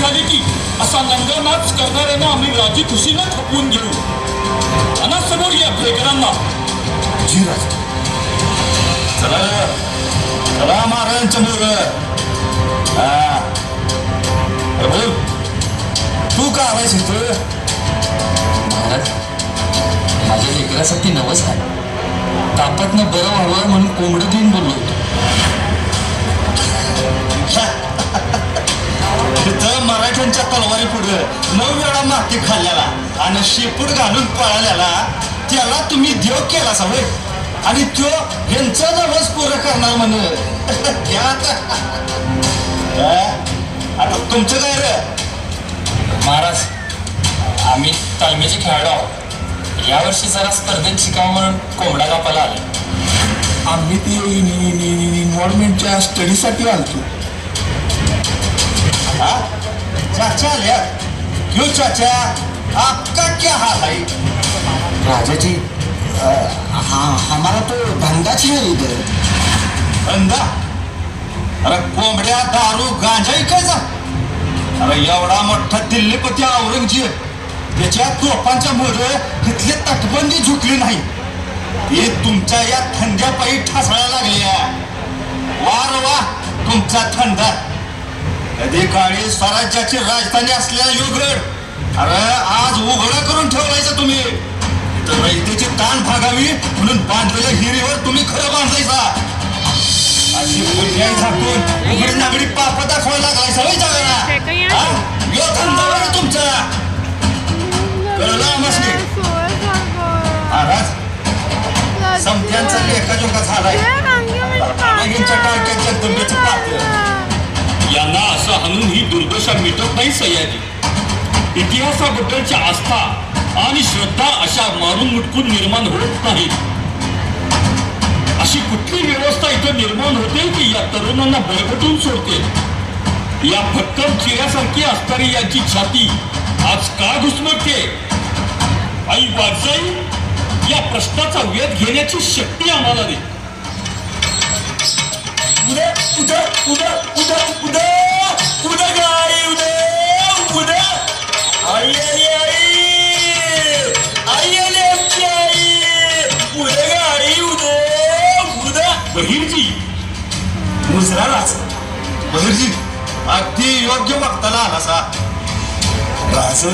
झाली की असा नंगनाच करणाऱ्यांना आम्ही राजी खुशीनं थपवून घेऊ. अनासमोर या भेकरांना. जी राजा. चला चला महाराजांच्या मोर. बोल तू का आलायस इथं? महाराज, माझ्या लेकरासाठी नवस आहे. तापतनं बरं व्हावं म्हणून कोंबडं देऊन बोललो होतो. तिथं मराठ्यांच्या तलवारी पुढे 9 वेळा माती खाल्ल्याला आणि शेपूट घालून पळाल्याला त्याला तुम्ही देव केला सवय आणि तो यांचा नवस पुरं करणार म्हण. आता तुमचं काय रे? महाराज, आम्ही तालमीचे खेळाडू आहोत. यावर्षी जरा स्पर्धेत शिकावं म्हणून कोंबडा कापायला आले. आम्ही ती इन्व्हॉल्वमेंटच्या स्टडीसाठी आलतो. चाचा आल्या. क्यों चाचा, आपका क्या हाल है? राजा जी, हमारा तो धंधा है इधर. धंदा? अरे कोंबड्या, दारू, गांजा इकायचा? अरे एवढा मोठा दिल्लीपती औरंगजेब त्याच्या तोफांच्या मुळे तिथली तटबंदी झुकली नाही. हे तुमच्या या थंड्यापायी ठासळायला लागल्या. वार वा तुमचा थंडा. कधी काळी स्वराज्याची राजधानी असलेला युगड अरे आज उघडा करून ठेवलायचा तुम्ही. तर रयतेची ताण भागावी म्हणून बांधलेल्या हिरीवर तुम्ही खरं बांधायचा. अशी बुद्ध्याई झाकून उघडी नागडी पाप दाखवायला लागलायचा वय जगाला. यो धंदा तुमचा कळलं आम्हासनी? महाराज, समत्यांचा लेखाजोखा झालाय. यांच्या टाळक्यात जगदंबेचं पात्र. यांना असं हाणून ही दुर्दशा मिटत नाही सयाजी. इतिहासाबद्दलची आस्था आणि श्रद्धा अशा मारून मुटकून निर्माण होत नाहीत. अशी कुठली व्यवस्था इथं निर्माण होते की या तरुणांना बळकटून सोडते. या भक्कम चिऱ्यासारखी असणारी यांची छाती आज का घुसमटते? आई वाजजाई, या प्रश्नाचा वेध घेण्याची शक्ती आम्हाला दे. उद्या उद्या उद्या उद्या उद्या उद्या गाडी उद्या उद्या आई आली आई आली आमची आई. उद्या गाडी उद्या उद्या. बहिर्जी, मुजरालाच बहिर्जी अगदी योग्य वक्ताला आला सा. राज,